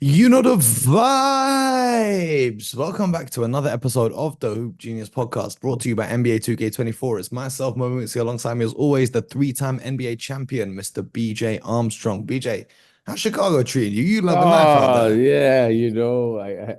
You know the vibes. Welcome back to another episode of the Hoop Genius podcast, brought to you by NBA 2K24. It's myself, Mavericks, alongside me as always, the three-time NBA champion, Mr. BJ Armstrong. BJ, how's Chicago treating you? You love the life out Oh there. yeah,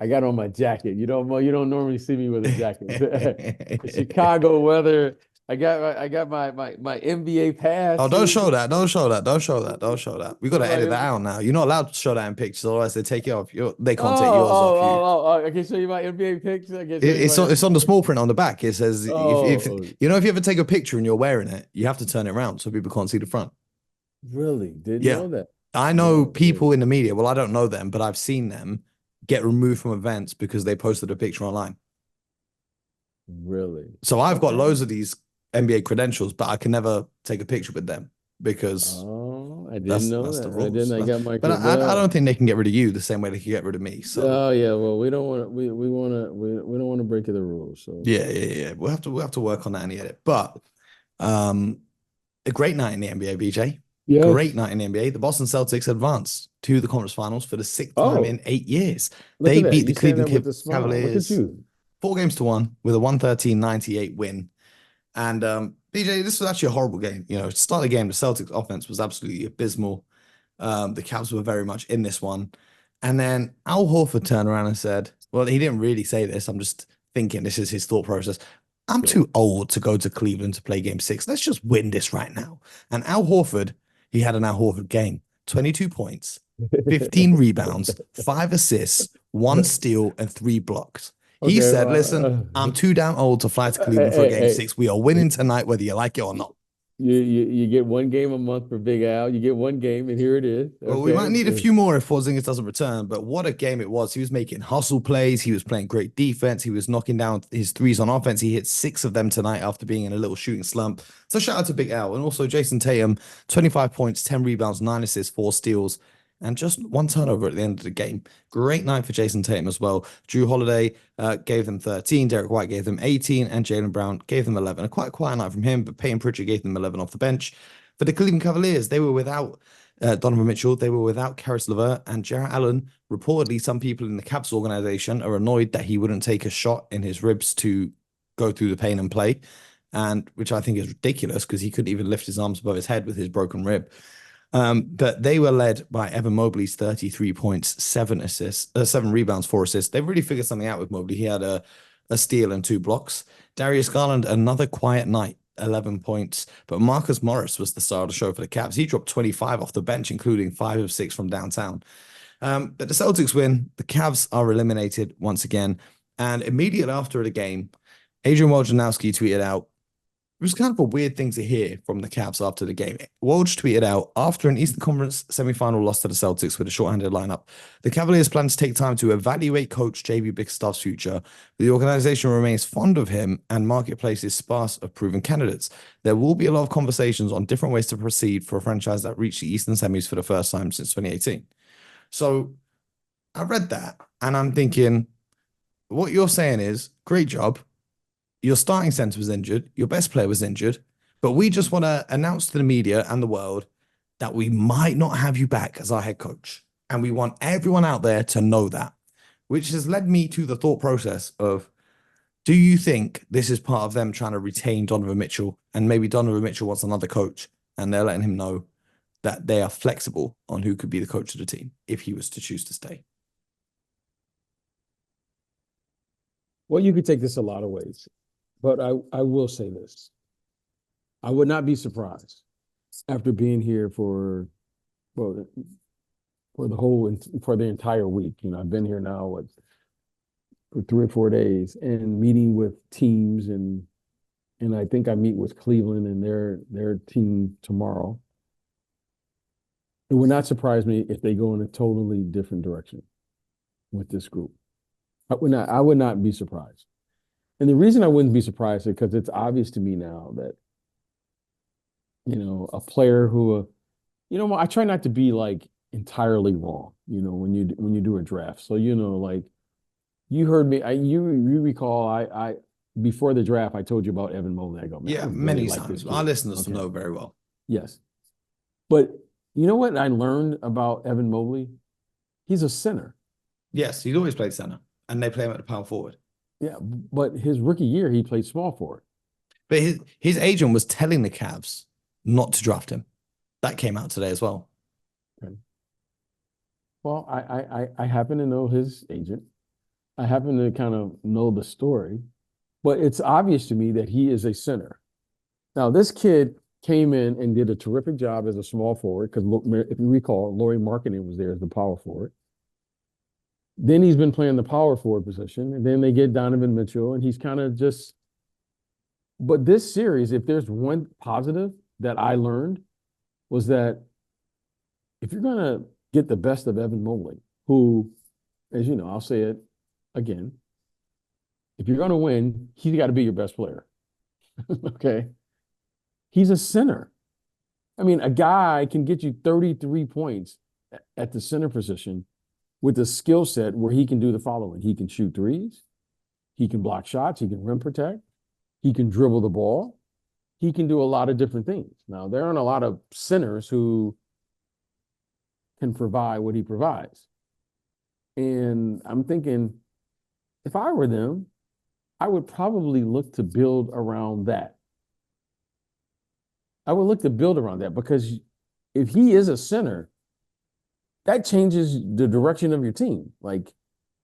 I got on my jacket. You don't normally see me with a jacket. The Chicago weather. I got my NBA Oh, don't passes. show that. Don't show that. Don't show that. Don't show that. We got to My edit that NBA out now. You're not allowed to show that in pictures, otherwise they take it off. They oh, can't take yours off you. I can show you my NBA picture. I can show It, you it's my on, it's on NBA. the small print on the back. It says if Oh, if you ever take a picture and you're wearing it, you have to turn it around so people can't see the front. really? Didn't Yeah. know that. I know No, people in the media. Well, I don't know them, but I've seen them get removed from events because they posted a picture online. really. So I've got Okay. loads of these NBA credentials, but I can never take a picture with them because Oh, I didn't that's know that's the that. I rules. didn't. I got my But kid. I Well, don't think they can get rid of you the same way they can get rid of me. So oh yeah. Well, we don't want to. We want to. We don't want to break the rules. So. yeah. We'll have to work on that and edit. But um, a great night in the NBA, BJ. Great Yes. night in the NBA. The Boston Celtics advanced to the conference finals for the sixth time in Oh, 8 years. look They at that. beat the You saying Cleveland that with a smile. Look at Cavaliers you. 4 games to 1 with a 113-98 win. And BJ, this was actually a horrible game. You know, to start the game, the Celtics offense was absolutely abysmal. The Cavs were very much in this one. And then Al Horford turned around and said, well, he didn't really say this. I'm just thinking this is his thought process. I'm Sure. too old to go to Cleveland to play game six. Let's just win this right now. And Al Horford, he had an Al Horford game, 22 points, 15 rebounds, 5 assists, 1 steal, and 3 blocks. He Okay. said, listen, I'm too damn old to fly to Cleveland for a game Hey, six. We are winning tonight, whether you like it or not. you get one game a month for Big Al. You get one game, and here it is. Well, we Okay. might need a few more if Porzingis doesn't return, but what a game it was. He was making hustle plays. He was playing great defense. He was knocking down his threes on offense. He hit 6 of them tonight after being in a little shooting slump. So shout out to Big Al. And also Jason Tatum, 25 points, 10 rebounds, 9 assists, 4 steals, and just 1 turnover at the end of the game. Great night for Jason Tatum as well. Drew Holiday gave them 13. Derek White gave them 18. And Jaylen Brown gave them 11. A quite quiet night from him, but Peyton Pritchard gave them 11 off the bench. For the Cleveland Cavaliers, they were without Donovan Mitchell. They were without Karis LeVert and Jarrett Allen. Reportedly, some people in the Caps organization are annoyed that he wouldn't take a shot in his ribs to go through the pain and play, and which I think is ridiculous because he couldn't even lift his arms above his head with his broken rib. But they were led by Evan Mobley's 33 points, 7 assists, 7 rebounds, 4 assists. They've really figured something out with Mobley. He had a steal and 2 blocks. Darius Garland, another quiet night. 11 points. But Marcus Morris was the star of the show for the Cavs. He dropped 25 off the bench, including 5 of 6 from downtown. But the Celtics win. The Cavs are eliminated once again. And immediately after the game, Adrian Wojnarowski tweeted out, it was kind of a weird thing to hear from the Cavs after the game. Woj tweeted out, after an Eastern Conference semifinal loss to the Celtics with a shorthanded lineup, the Cavaliers plan to take time to evaluate coach JB Bickerstaff's future. The organization remains fond of him and marketplace is sparse of proven candidates. There will be a lot of conversations on different ways to proceed for a franchise that reached the Eastern semis for the first time since 2018. So I read that and I'm thinking, what you're saying is, great job. Your starting center was injured, your best player was injured, but we just want to announce to the media and the world that we might not have you back as our head coach. And we want everyone out there to know that, which has led me to the thought process of, do you think this is part of them trying to retain Donovan Mitchell and maybe Donovan Mitchell wants another coach and they're letting him know that they are flexible on who could be the coach of the team if he was to choose to stay? Well, you could take this a lot of ways, but I will say this. I would not be surprised after being here well for the entire week. I've been here now for 3 or 4 days and meeting with teams and I think I meet with Cleveland and their team tomorrow. It would not surprise me if they go in a totally different direction with this group. I would not be surprised. And the reason I wouldn't be surprised is because it's obvious to me now that, a player who, I try not to be like entirely wrong, when you do a draft. So, like you heard me, you recall I before the draft, I told you about Evan Mobley. I go, man, I Yeah, really many like this times. Our kid. listeners Okay. know very well. Yes. But you know what I learned about Evan Mobley? He's a center. Yes, he's always played center, and they play him at the power forward. Yeah, but his rookie year, he played small forward. But his agent was telling the Cavs not to draft him. That came out today as well. Okay. Well, I happen to know his agent. I happen to kind of know the story, but it's obvious to me that he is a center. Now, this kid came in and did a terrific job as a small forward because if you recall, Lauri Markkanen was there as the power forward. Then he's been playing the power forward position, and then they get Donovan Mitchell, and he's kind of just. But this series, if there's one positive that I learned, was that if you're going to get the best of Evan Mobley, who, as you know, I'll say it again, if you're going to win, he's got to be your best player. Okay. He's a center. I mean, a guy can get you 33 points at the center position with a skill set where he can do the following. He can shoot threes. He can block shots. He can rim protect. He can dribble the ball. He can do a lot of different things. Now, there aren't a lot of centers who can provide what he provides. And I'm thinking, if I were them, I would probably look to build around that. I would look to build around that because if he is a center, that changes the direction of your team. Like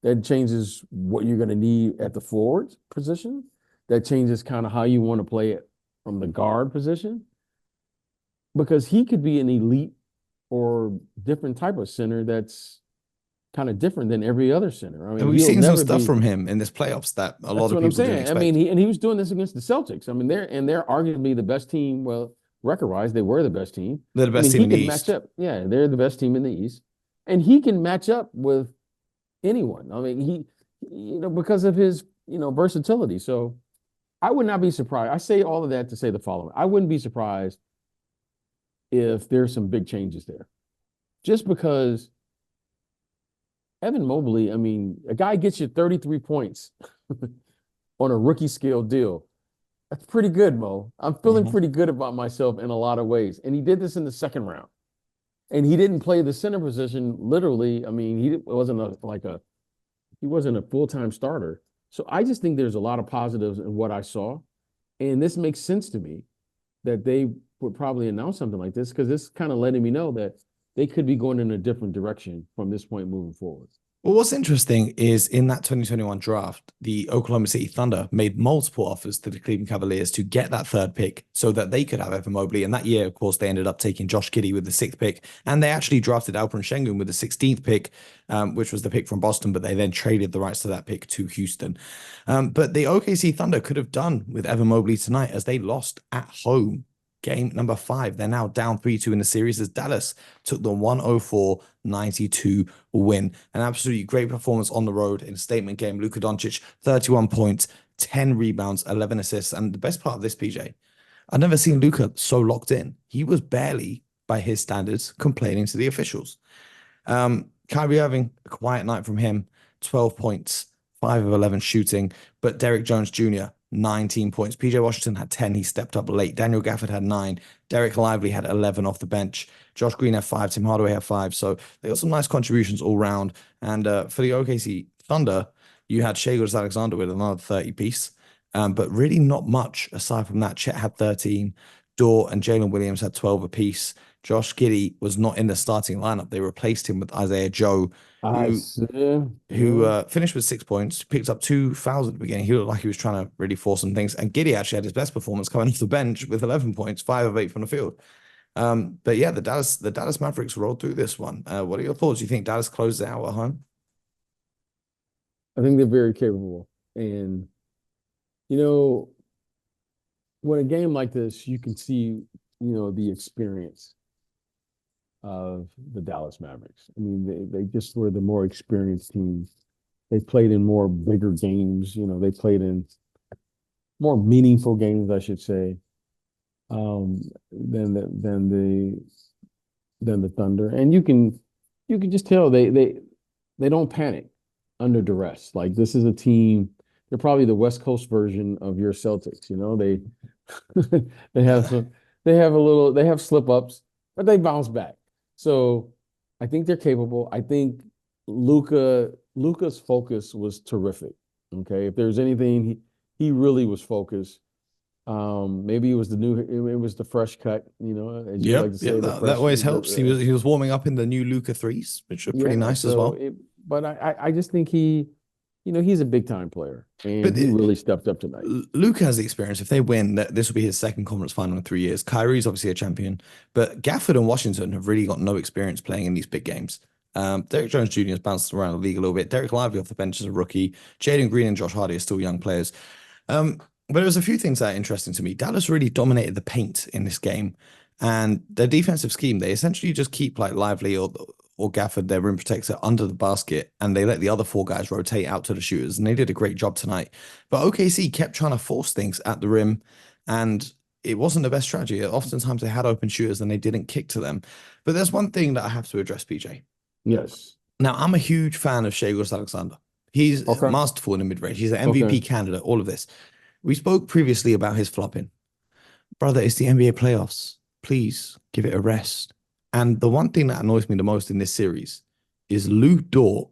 that changes what you're going to need at the forward position. That changes kind of how you want to play it from the guard position. Because he could be an elite or different type of center that's kind of different than every other center. I mean, And we've seen some stuff from him in this playoffs that a lot of people didn't expect. I mean, he was doing this against the Celtics. I mean, they're arguably the best team. Well, record-wise, they were the best team. They're the best team in the East. Match up. Yeah, they're the best team in the East. And he can match up with anyone. I mean, because of his, versatility. So I would not be surprised. I say all of that to say the following. I wouldn't be surprised if there's some big changes there. Just because Evan Mobley, I mean, a guy gets you 33 points on a rookie scale deal. That's pretty good, Mo. I'm feeling pretty good about myself in a lot of ways. And he did this in the second round. And he didn't play the center position literally. I mean, he wasn't a full-time starter. So I just think there's a lot of positives in what I saw. And this makes sense to me that they would probably announce something like this because this kind of letting me know that they could be going in a different direction from this point moving forward. Well, what's interesting is in that 2021 draft, the Oklahoma City Thunder made multiple offers to the Cleveland Cavaliers to get that third pick so that they could have Evan Mobley. And that year, of course, they ended up taking Josh Giddey with the 6th pick. And they actually drafted Alperen Sengun with the 16th pick, which was the pick from Boston. But they then traded the rights to that pick to Houston. But the OKC Thunder could have done with Evan Mobley tonight as they lost at home. Game number 5. They're now down 3-2 in the series as Dallas took the 104-92 win. An absolutely great performance on the road in a statement game. Luka Doncic, 31 points, 10 rebounds, 11 assists. And the best part of this, PJ, I've never seen Luka so locked in. He was barely, by his standards, complaining to the officials. Kyrie Irving, a quiet night from him, 12 points, 5 of 11 shooting. But Derrick Jones Jr., 19 points. PJ Washington had 10. He stepped up late. Daniel Gafford had 9. Derek Lively had 11 off the bench. Josh Green had 5. Tim Hardaway had 5. So they got some nice contributions all round. And for the OKC Thunder, you had Shai Gilgeous-Alexander with another 30 piece. But really not much aside from that. Chet had 13. Dort and Jalen Williams had 12 apiece. Josh Giddey was not in the starting lineup. They replaced him with Isaiah Joe, who finished with 6 points, picked up 2 fouls at the beginning. He looked like he was trying to really force some things. And Giddey actually had his best performance coming off the bench with 11 points, 5 of 8 from the field. But yeah, the Dallas Mavericks rolled through this one. What are your thoughts? Do you think Dallas closed it out at home? I think they're very capable. And, when a game like this, you can see, the experience of the Dallas Mavericks. I mean, they just were the more experienced team. They played in more bigger games. They played in more meaningful games, I should say, than the Thunder. And you can just tell they don't panic under duress. Like this is a team. They're probably the West Coast version of your Celtics. They have slip ups, but they bounce back. So I think they're capable. I think Luka's focus was terrific. Okay, if there's anything, he really was focused. Maybe it was the fresh cut, as you like Yep, to yeah, say, the that fresh, always helps. He was warming up in the new Luca threes, which are pretty yeah. nice as well. But I just think he's a big time player, and But he really stepped up tonight. Luca has the experience. If they win, that this will be his second conference final in 3 years. Kyrie's obviously a champion, but Gafford and Washington have really got no experience playing in these big games. Derek Jones Jr. has bounced around the league a little bit. Derek Lively off the bench as a rookie. Jaden Green and Josh Hardy are still young players. But there was a few things that are interesting to me. Dallas really dominated the paint in this game, and their defensive scheme, they essentially just keep like Lively or Gafford, their rim protector, under the basket, and they let the other four guys rotate out to the shooters, and they did a great job tonight. But OKC kept trying to force things at the rim, and it wasn't the best strategy. Oftentimes they had open shooters and they didn't kick to them. But there's one thing that I have to address, PJ. Yes. Now, I'm a huge fan of Shai Gilgeous-Alexander. He's Okay. masterful in the mid-range. He's an Okay. MVP candidate, all of this. We spoke previously about his flopping. Brother, it's the NBA playoffs. Please give it a rest. And the one thing that annoys me the most in this series is Lou Dort.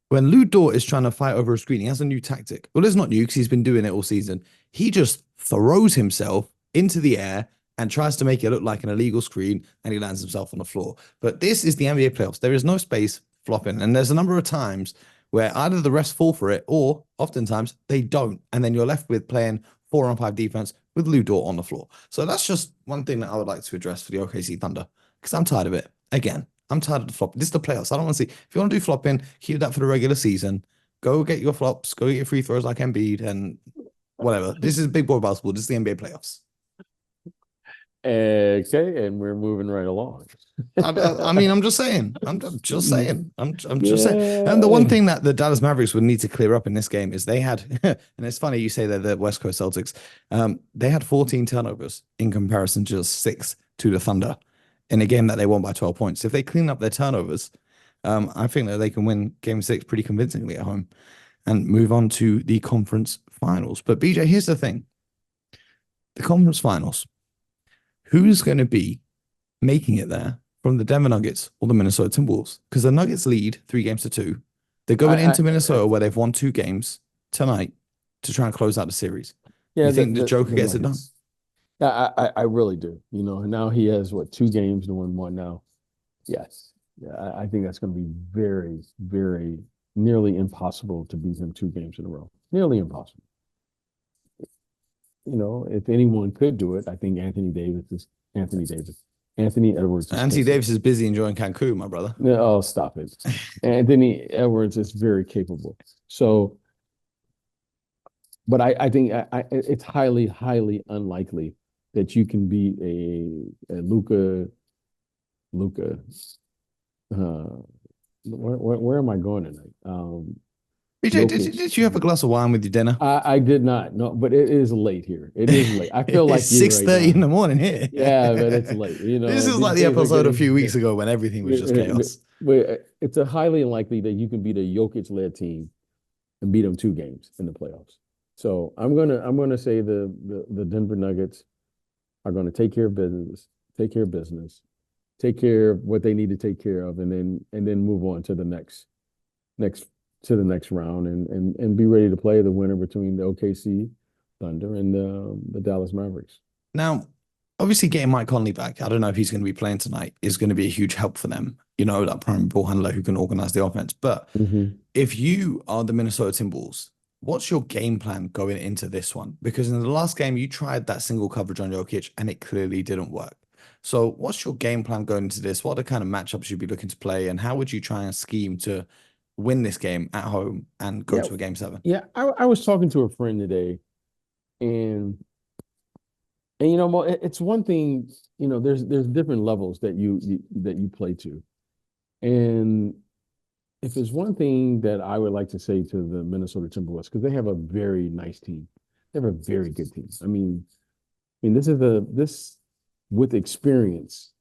When Lou Dort is trying to fight over a screen, he has a new tactic. Well, it's not new because he's been doing it all season. He just throws himself into the air and tries to make it look like an illegal screen, and he lands himself on the floor. But this is the NBA playoffs. There is no space flopping. And there's a number of times where either the refs fall for it or oftentimes they don't. And then you're left with playing 4-on-5 defense with Lou Dort on the floor. So that's just one thing that I would like to address for the OKC Thunder because I'm tired of it. Again, I'm tired of the flop. This is the playoffs. I don't want to see. If you want to do flopping, keep that for the regular season. Go get your flops. Go get your free throws like Embiid and whatever. This is big boy basketball. This is the NBA playoffs. Okay, and we're moving right along. I mean, I'm just saying. I'm just saying. I'm just saying. And the one Yeah. thing that the Dallas Mavericks would need to clear up in this game is they had, and it's funny you say they're the West Coast Celtics. They had 14 turnovers in comparison to just 6 to the Thunder in a game that they won by 12 points. If they clean up their turnovers, I think that they can win Game 6 pretty convincingly at home and move on to the conference finals. But BJ, here's the thing: the conference finals. Who's going to be making it there from the Denver Nuggets or the Minnesota Timberwolves? Because the Nuggets lead 3 games to 2. They're going into Minnesota where they've won 2 games tonight to try and close out the series. Yeah, You think the Joker the gets it done? Nuggets. I really do. And now he has 2 games to win one now. Yes. Yeah, I think that's going to be very, very nearly impossible to beat him 2 games in a row. Nearly impossible. If anyone could do it, I think Anthony Davis. Anthony Edwards. Anthony Davis is busy enjoying Cancun, my brother. Oh, stop it. Anthony Edwards is very capable. So, but I think it's highly, highly unlikely that you can beat a Luka. Where am I going tonight? BJ, did you have a glass of wine with your dinner? I did not. No, but it is late here. It is late. I feel like it's 6:30 in the morning here. Yeah, but it's late. This is like the episode a few weeks ago when everything was just chaos. It's a highly unlikely that you can beat a Jokic-led team and beat them 2 games in the playoffs. So I'm gonna say the Denver Nuggets are going to take care of business, take care of what they need to take care of, and then move on to the next round and be ready to play the winner between the OKC Thunder and the Dallas Mavericks. Now, obviously, getting Mike Conley back, I don't know if he's going to be playing tonight, is going to be a huge help for them. That primary ball handler who can organize the offense. But if you are the Minnesota Timberwolves, what's your game plan going into this one? Because in the last game, you tried that single coverage on Jokic and it clearly didn't work. So what's your game plan going into this? What are the kind of matchups you'd be looking to play? And how would you try and scheme to win this game at home and go to a Game 7? Yeah, I was talking to a friend today, and it's one thing, there's different levels that you play to. And if there's one thing that I would like to say to the Minnesota Timberwolves, because they have a very nice team. They have a very good team. I mean, this with experience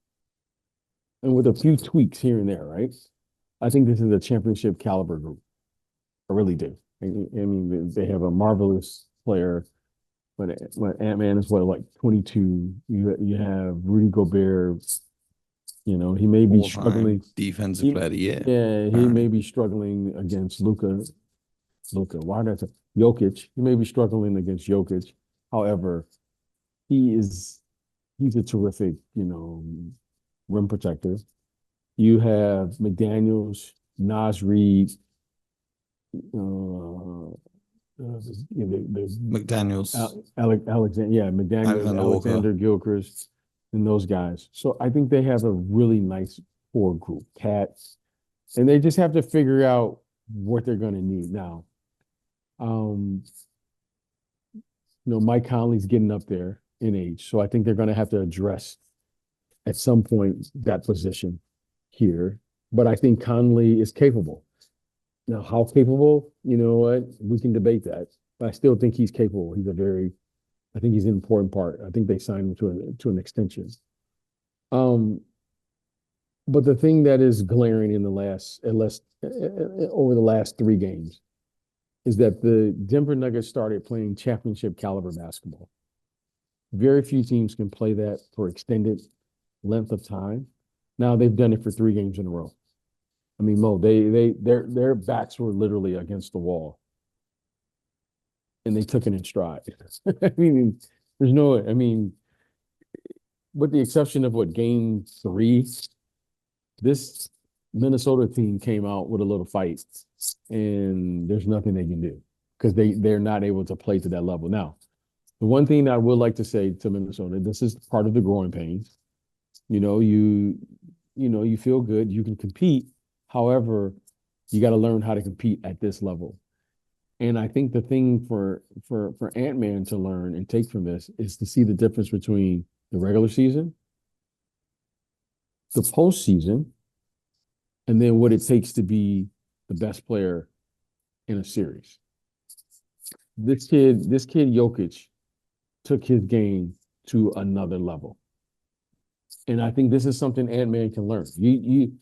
and with a few tweaks here and there, right? I think this is a championship caliber group. I really do. I mean, they have a marvelous player. When Ant-Man is 22, you have Rudy Gobert He may be All-time struggling. defensive He, player of the year, yeah, he may apparently. be struggling against why did I say Jokic? He may be struggling against Jokic. However, he is he's a terrific, rim protector. You have McDaniels, Nas Reed, McDaniels, Alexander, yeah, McDaniels, Alexander Walker. Alexander Gilchrist, and those guys. So I think they have a really nice core group, cats, and they just have to figure out what they're going to need now. Um, Mike Conley's getting up there in age, so I think they're going to have to address at some point that position here. But I think Conley is capable. Now, how capable? You know what? We can debate that. But I still think he's capable. I think he's an important part. I think they signed him to an extension. Um, but the thing that is glaring in the last, at least over the last 3 games, is that the Denver Nuggets started playing championship caliber basketball. Very few teams can play that for extended length of time. Now they've done it for 3 games in a row. I mean, Mo, their backs were literally against the wall, and they took it in stride. I mean, with the exception of game 3, this Minnesota team came out with a little fight, and there's nothing they can do because they're not able to play to that level. Now, the one thing I would like to say to Minnesota, this is part of the growing pains. You feel good, you can compete. However, you got to learn how to compete at this level. And I think the thing for Ant-Man to learn and take from this is to see the difference between the regular season, the postseason, and then what it takes to be the best player in a series. This kid Jokic took his game to another level. And I think this is something Ant-Man can learn. You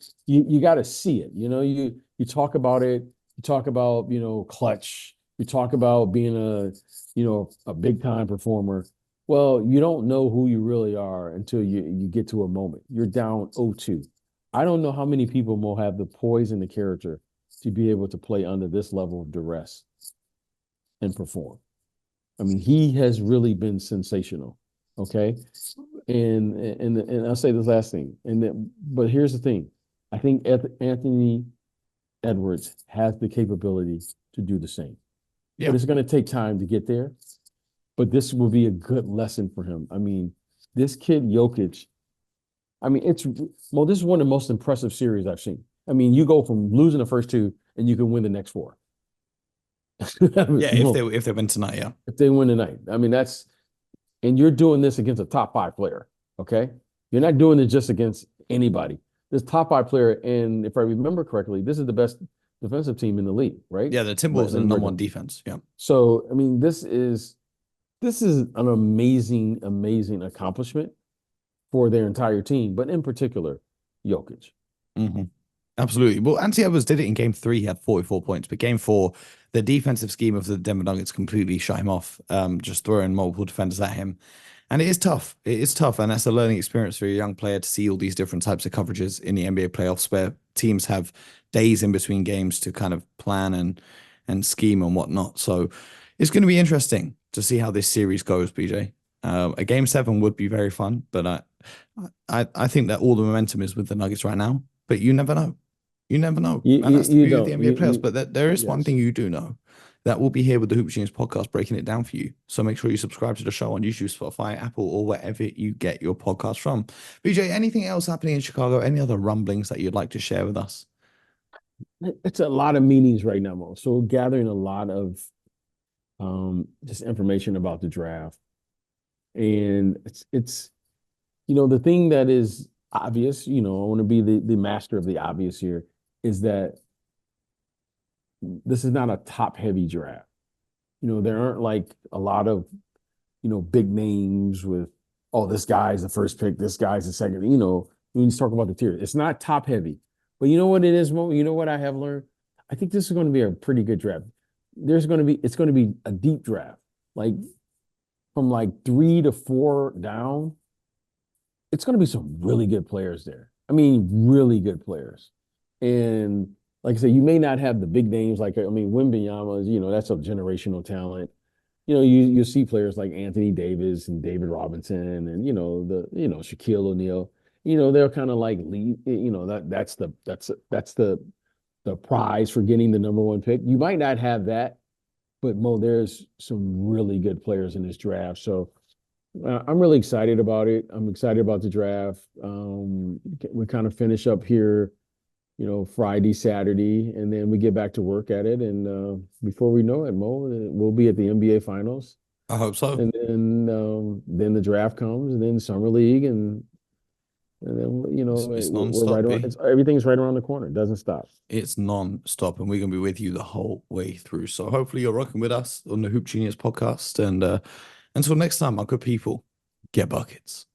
got to see it. You talk about it. You talk about clutch. You talk about being a big time performer. Well, you don't know who you really are until you get to a moment. You're down 0-2. I don't know how many people will have the poise and the character to be able to play under this level of duress and perform. I mean, he has really been sensational. Okay. And I'll say this last thing. But here's the thing. I think Anthony Edwards has the capability to do the same. Yeah. But it's going to take time to get there. But this will be a good lesson for him. I mean, this kid Jokic, this is one of the most impressive series I've seen. I mean, you go from losing the first 2 and you can win the next 4. Yeah, if they win tonight, yeah. If they win tonight. I mean, and you're doing this against a top 5 player, okay? You're not doing it just against anybody. This top 5 player, and if I remember correctly, this is the best defensive team in the league, right? Yeah, the Timberwolves are the number 1 defense. Yeah. So, I mean, this is an amazing, amazing accomplishment for their entire team, but in particular, Jokic. Mm-hmm. Absolutely. Well, Anthony Edwards did it in game 3. He had 44 points, but game 4, the defensive scheme of the Denver Nuggets completely shut him off, just throwing multiple defenders at him. And it is tough. It is tough. And that's a learning experience for a young player to see all these different types of coverages in the NBA playoffs where teams have days in between games to kind of plan and scheme and whatnot. So it's going to be interesting to see how this series goes, BJ. A game 7 would be very fun, but I think that all the momentum is with the Nuggets right now. But you never know. You never know. And that's the beauty of the NBA playoffs. But there is one thing you do know. That will be here with the Hoop Genius podcast, breaking it down for you. So make sure you subscribe to the show on YouTube, Spotify, Apple, or wherever you get your podcast from. BJ, anything else happening in Chicago? Any other rumblings that you'd like to share with us? It's a lot of meetings right now, Mo. So we're gathering a lot of just information about the draft. And it's the thing that is obvious, I want to be the master of the obvious here, is that this is not a top-heavy draft. There aren't like a lot of, big names with, oh, this guy's the first pick, this guy's the second, when you talk about the tier. It's not top-heavy. But you know what it is, Mo? You know what I have learned? I think this is going to be a pretty good draft. It's going to be a deep draft. Like from 3 to 4 down, it's going to be some really good players there. I mean, really good players. And like I said, you may not have the big names like I mean, Wembanyama is, that's a generational talent. You see players like Anthony Davis and David Robinson and Shaquille O'Neal. They're kind of like lead, that's the prize for getting the number one pick. You might not have that, but Mo, there's some really good players in this draft. So I'm really excited about it. I'm excited about the draft. We kind of finish up here, Friday, Saturday, and then we get back to work at it. And before we know it, Mo, we'll be at the NBA Finals, I hope so. and then the draft comes, and then summer league, and then It's we're right non-stop, around. B. Everything's right around the corner. It doesn't stop. It's non-stop, and we're gonna be with you the whole way through. So hopefully you're rocking with us on the Hoop Genius podcast. And until next time, my good people, get buckets.